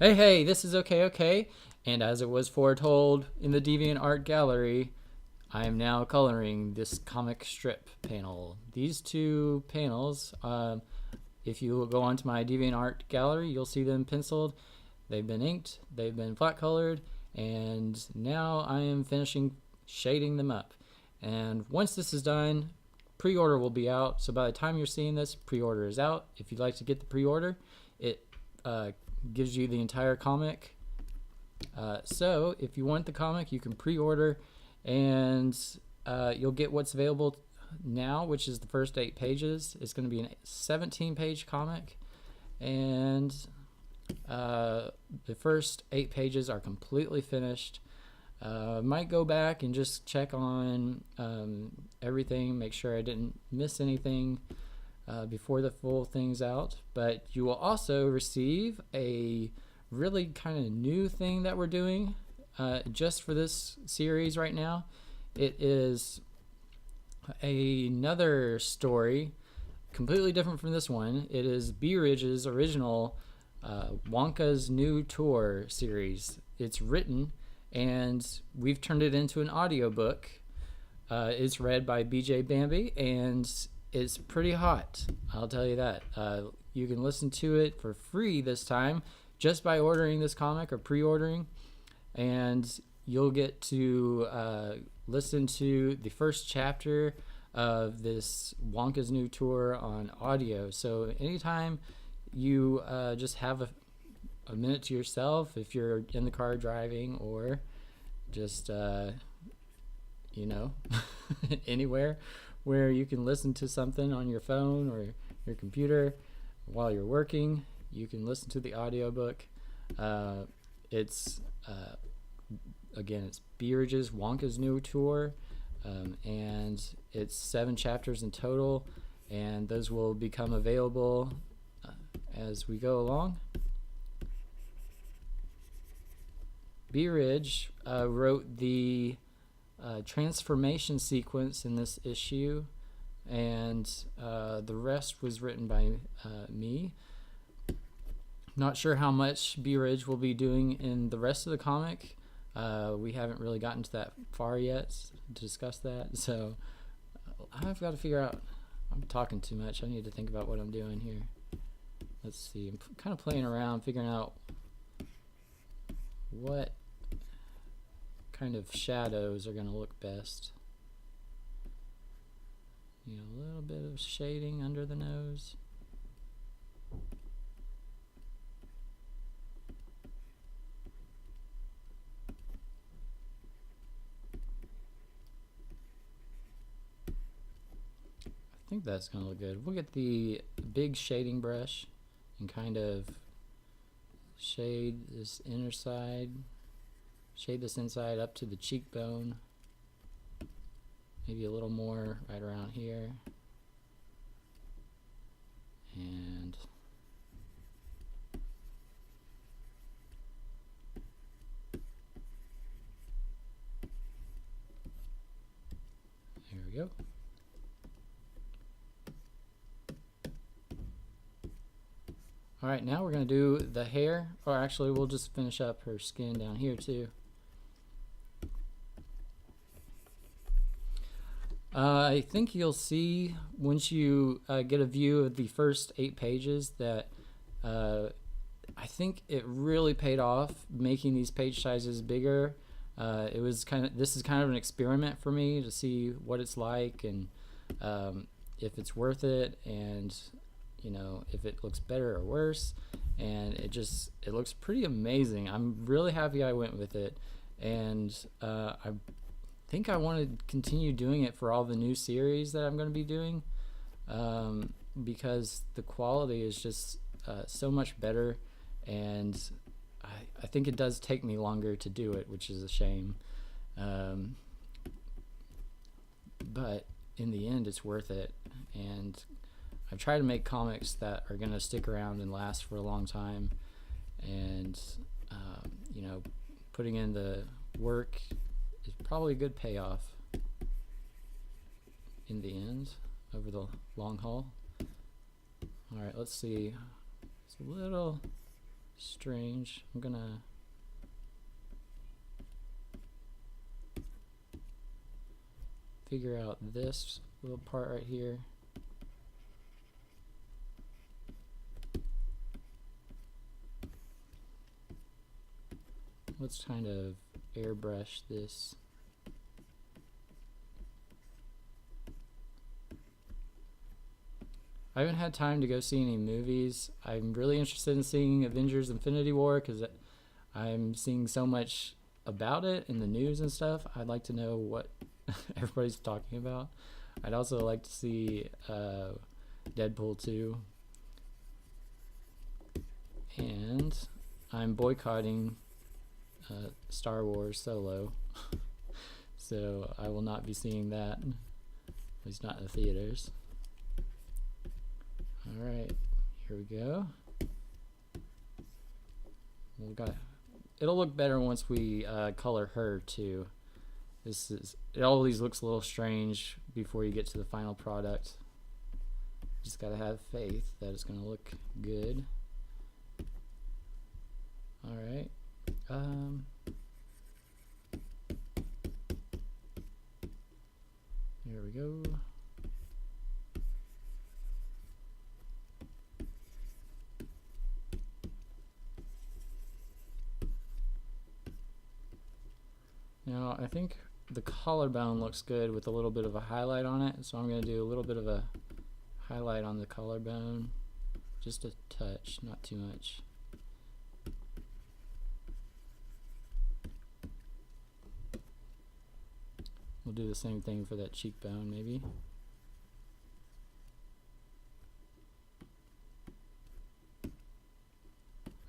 Hey, this is Okay, and as it was foretold in the DeviantArt gallery, I am now coloring this comic strip panel. These two panels, if you go onto my DeviantArt gallery, you'll see them penciled. They've been inked, they've been flat colored, and now I am finishing shading them up. And once this is done, pre-order will be out. So by the time you're seeing this, pre-order is out. If you'd like to get the pre-order, it gives you the entire comic. So if you want the comic, you can pre-order, and you'll get what's available now, which is the first 8 pages. It's going to be a 17-page comic, and the first 8 pages are completely finished. Might go back and just check on everything, make sure I didn't miss anything before the full thing's out. But you will also receive a really kind of new thing that we're doing just for this series right now. It is another story, completely different from this one. It is Bee Ridge's original Wonka's New Tour series. It's written, and we've turned it into an audiobook. It's read by BJ Bambi, and it's pretty hot, I'll tell you that. You can listen to it for free this time just by ordering this comic or pre-ordering, and you'll get to listen to the first chapter of this Wonka's New Tour on audio. So anytime you just have a minute to yourself, if you're in the car driving, or just anywhere where you can listen to something on your phone or your computer while you're working, you can listen to the audiobook. It's again, it's Bee Ridge's Wonka's New Tour, and it's 7 chapters in total, and those will become available as we go along. Bee Ridge wrote the transformation sequence in this issue, and the rest was written by me. Not sure how much Bee Ridge will be doing in the rest of the comic. We haven't really gotten to that far yet to discuss that, so I've got to figure out. I'm talking too much. I need to think about what I'm doing here. Let's see. I'm kind of playing around, figuring out what kind of shadows are going to look best. A little bit of shading under the nose. I think that's going to look good. We'll get the big shading brush and kind of shade this inner side. Shade this inside up to the cheekbone. Maybe a little more right around here. And there we go. Alright, now we're going to do the hair, or actually we'll just finish up her skin down here too. I think you'll see once you get a view of the first 8 pages that I think it really paid off making these page sizes bigger. This is kind of an experiment for me to see what it's like, and if it's worth it, and if it looks better or worse. And it looks pretty amazing. I'm really happy I went with it, and I think I want to continue doing it for all the new series that I'm going to be doing, because the quality is just so much better, and I think it does take me longer to do it, which is a shame, but in the end it's worth it. And I've tried to make comics that are going to stick around and last for a long time, and putting in the work is probably a good payoff in the end over the long haul. Alright, let's see. It's a little strange. I'm gonna figure out this little part right here. Let's kind of airbrush this. I haven't had time to go see any movies. I'm really interested in seeing Avengers Infinity War because I'm seeing so much about it in the news and stuff. I'd like to know what everybody's talking about. I'd also like to see Deadpool 2. And I'm boycotting Star Wars Solo. So I will not be seeing that. At least not in the theaters. Alright, here we go. It'll look better once we color her too. It always looks a little strange before you get to the final product. Just gotta have faith that it's gonna look good. Alright. Here we go. Now I think the collarbone looks good with a little bit of a highlight on it, so I'm going to do a little bit of a highlight on the collarbone, just a touch, not too much. We'll do the same thing for that cheekbone maybe.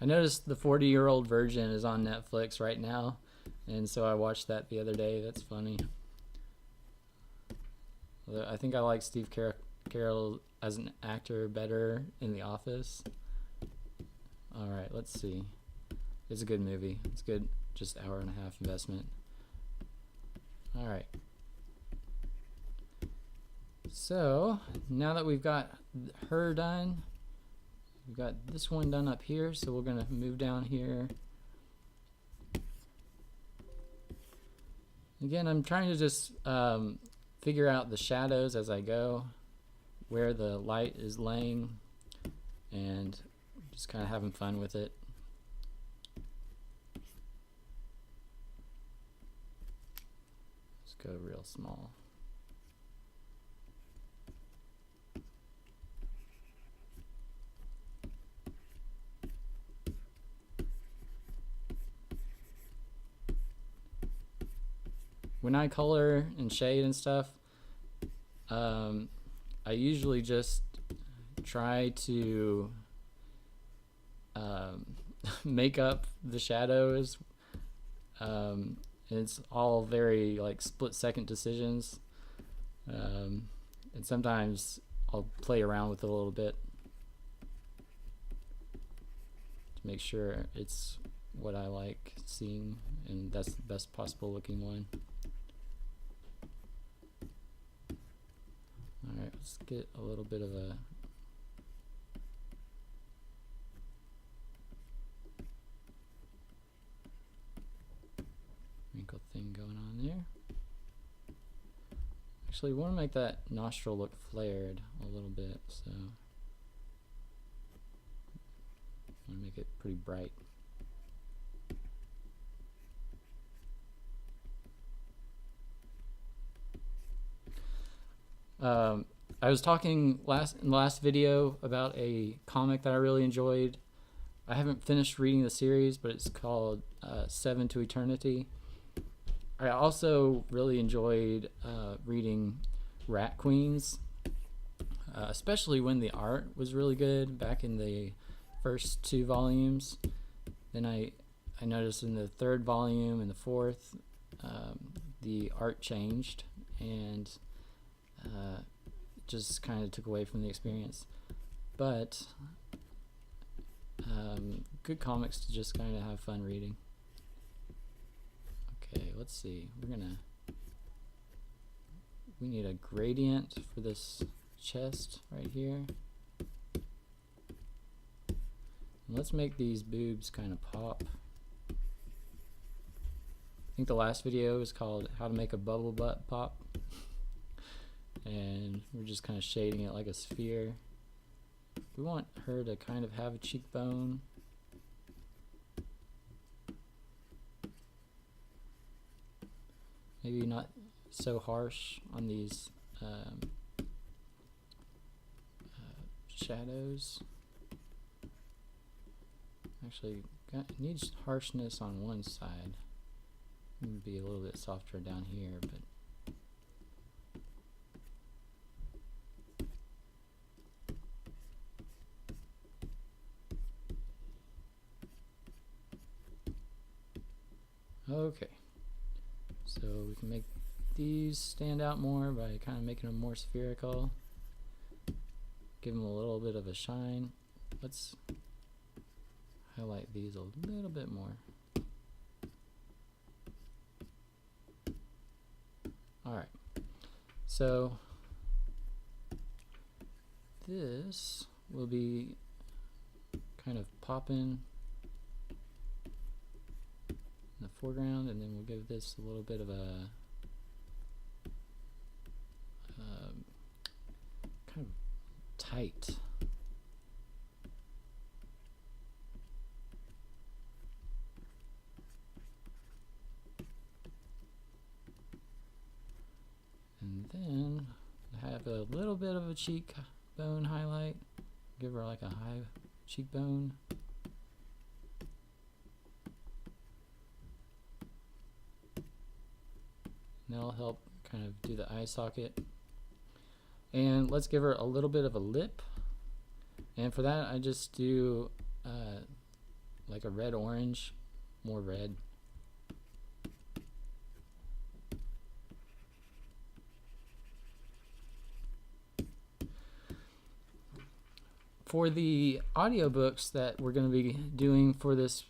I noticed the 40-year-old version is on Netflix right now, and so I watched that the other day. That's funny. I think I like Steve Carell as an actor better in The Office. Alright, let's see. It's a good movie. It's good, just hour and a half investment. Alright. So, now that we've got her done, we've got this one done up here, so we're going to move down here. Again, I'm trying to just figure out the shadows as I go, where the light is laying, and just kind of having fun with it. Let's go real small. When I color and shade and stuff, I usually just try to make up the shadows. It's all very like split-second decisions, and sometimes I'll play around with it a little bit to make sure it's what I like seeing, and that's the best possible looking one. Alright, let's get a little bit of a wrinkle thing going on there. Actually, we want to make that nostril look flared a little bit, so I want to make it pretty bright. I was talking in the last video about a comic that I really enjoyed. I haven't finished reading the series, but it's called 7 to Eternity. I also really enjoyed reading Rat Queens, especially when the art was really good back in the first 2 volumes. Then I noticed in the 3rd volume and the 4th, the art changed, and just kind of took away from the experience. But good comics to just kind of have fun reading. Okay, let's see. We need a gradient for this chest right here. Let's make these boobs kind of pop. I think the last video was called How to Make a Bubble Butt Pop. And we're just kind of shading it like a sphere. We want her to kind of have a cheekbone. Maybe not so harsh on these shadows. Actually, needs harshness on one side. Be a little bit softer down here, but okay. So we can make these stand out more by kind of making them more spherical. Give them a little bit of a shine. Let's highlight these a little bit more. Alright, so this will be kind of popping in the foreground, and then we'll give this a little bit of a kind of tight. And then have a little bit of a cheekbone highlight. Give her like a high cheekbone. And that'll help kind of do the eye socket. And let's give her a little bit of a lip. And for that, I just do like a red-orange, more red. For the audiobooks that we're going to be doing for this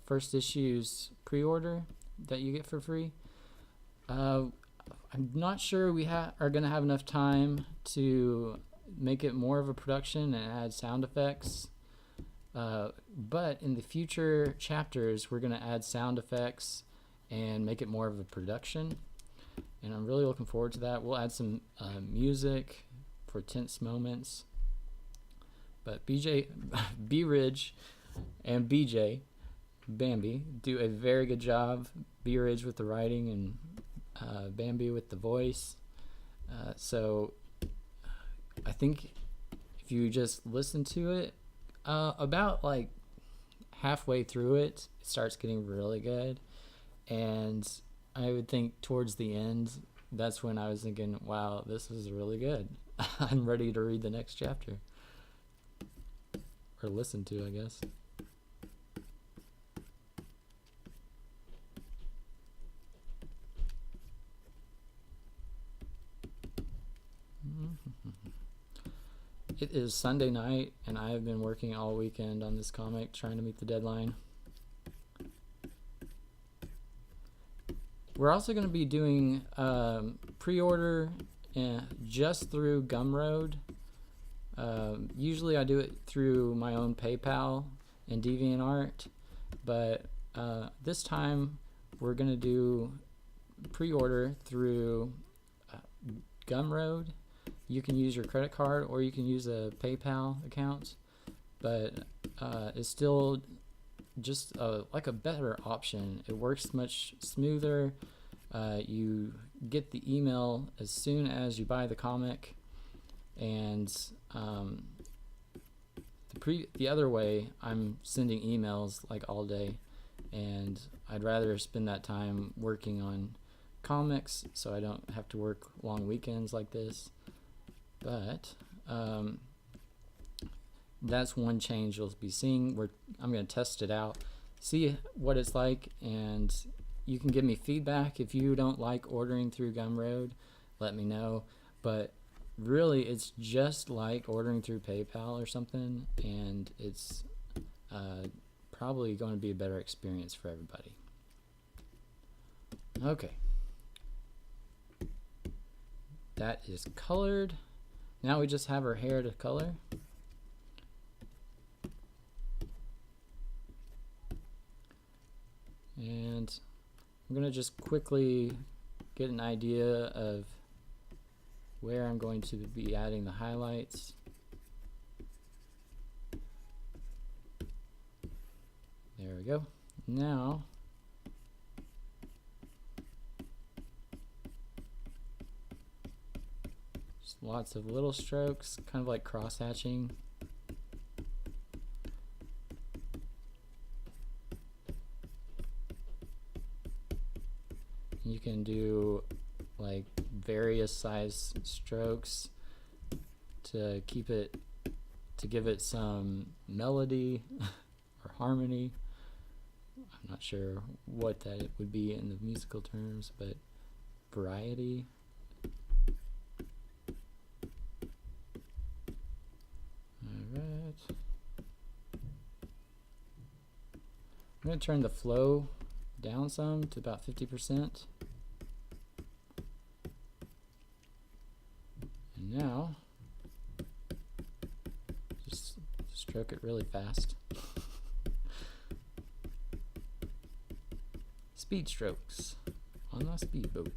first issue's pre-order that you get for free, I'm not sure we are going to have enough time to make it more of a production and add sound effects. But in the future chapters, we're going to add sound effects and make it more of a production. And I'm really looking forward to that. We'll add some music for tense moments. But B-Ridge and BJ, Bambi, do a very good job. B-Ridge with the writing and Bambi with the voice. So I think if you just listen to it, about like halfway through it, it starts getting really good. And I would think towards the end, that's when I was thinking, wow, this is really good. I'm ready to read the next chapter. Or listen to, I guess. It is Sunday night, and I have been working all weekend on this comic, trying to meet the deadline. We're also going to be doing pre-order just through Gumroad. Usually I do it through my own PayPal and DeviantArt, but this time we're going to do pre-order through Gumroad. You can use your credit card or you can use a PayPal account, but it's still just like a better option. It works much smoother. You get the email as soon as you buy the comic, and the other way, I'm sending emails like all day, and I'd rather spend that time working on comics so I don't have to work long weekends like this. But that's one change you'll be seeing. I'm going to test it out, see what it's like, and you can give me feedback. If you don't like ordering through Gumroad, let me know. But really, it's just like ordering through PayPal or something, and it's probably going to be a better experience for everybody. Okay. That is colored. Now we just have her hair to color. And I'm going to just quickly get an idea of where I'm going to be adding the highlights. There we go. Now just lots of little strokes, kind of like cross hatching. You can do like various size strokes to keep it, to give it some melody or harmony. I'm not sure what that would be in the musical terms, but variety. Alright. I'm going to turn the flow down some to about 50%. And now, just stroke it really fast. Speed strokes on a speedboat.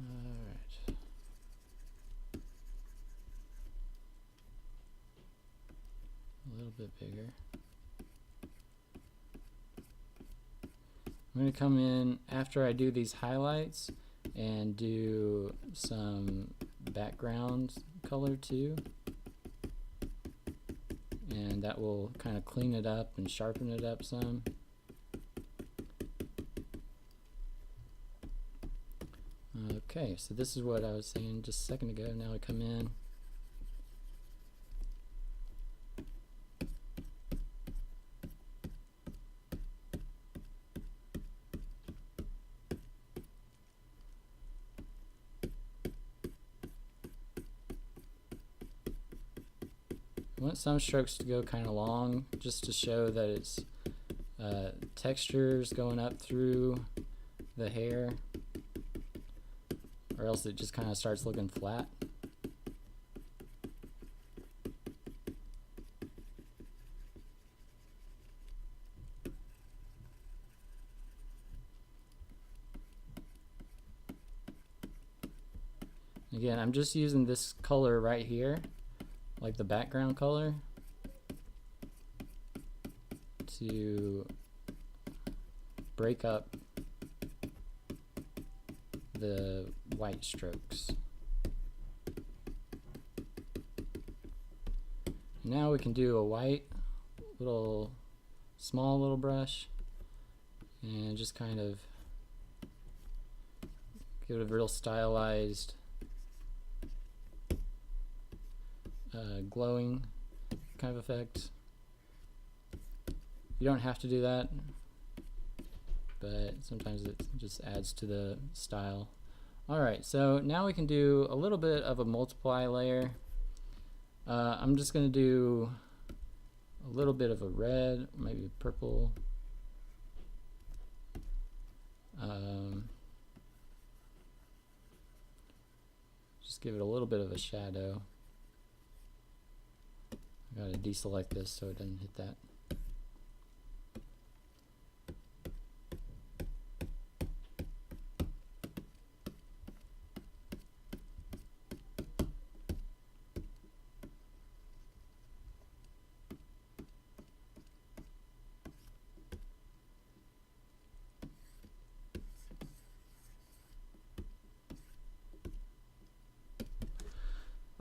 Alright. A little bit bigger. I'm going to come in after I do these highlights and do some background color too, and that will kind of clean it up and sharpen it up some. Okay, so this is what I was saying just a second ago. Now I come in. I want some strokes to go kind of long, just to show that it's textures going up through the hair, or else it just kind of starts looking flat. Again, I'm just using this color right here, like the background color, to break up the white strokes. Now we can do a white small little brush and just kind of give it a real stylized glowing kind of effect. You don't have to do that, but sometimes it just adds to the style. Alright, so now we can do a little bit of a multiply layer. I'm just going to do a little bit of a red, maybe purple. Just give it a little bit of a shadow. I gotta deselect this so it doesn't hit that.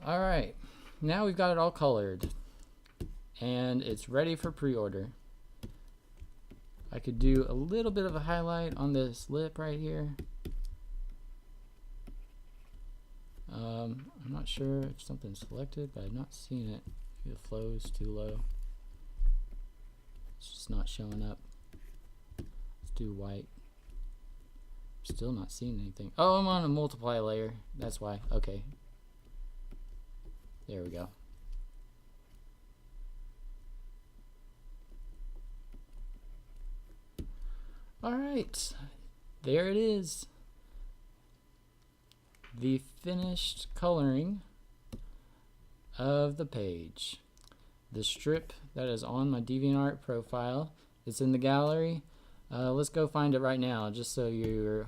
Alright, now we've got it all colored and it's ready for pre-order. I could do a little bit of a highlight on this lip right here. I'm not sure if something's selected, but I've not seen it. Maybe the flow is too low. It's just not showing up. Let's do white. Still not seeing anything. Oh, I'm on a multiply layer. That's why. Okay. There we go. Alright, there it is. the finished coloring of the page. The strip that is on my DeviantArt profile. It's in the gallery. Let's go find it right now, just so you're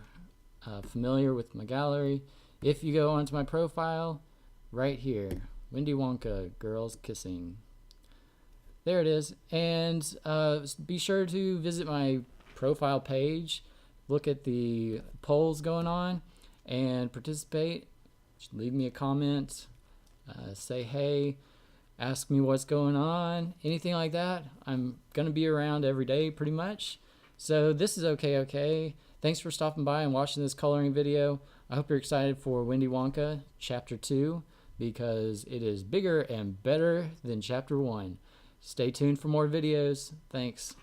familiar with my gallery. If you go onto my profile, right here, Wendy Wonka, girls kissing. There it is. And be sure to visit my profile page, look at the polls going on, and participate. Just leave me a comment, say hey, ask me what's going on, anything like that. I'm going to be around every day pretty much. So this is Okay. Thanks for stopping by and watching this coloring video. I hope you're excited for Wendy Wonka Chapter 2 because it is bigger and better than Chapter 1. Stay tuned for more videos. Thanks.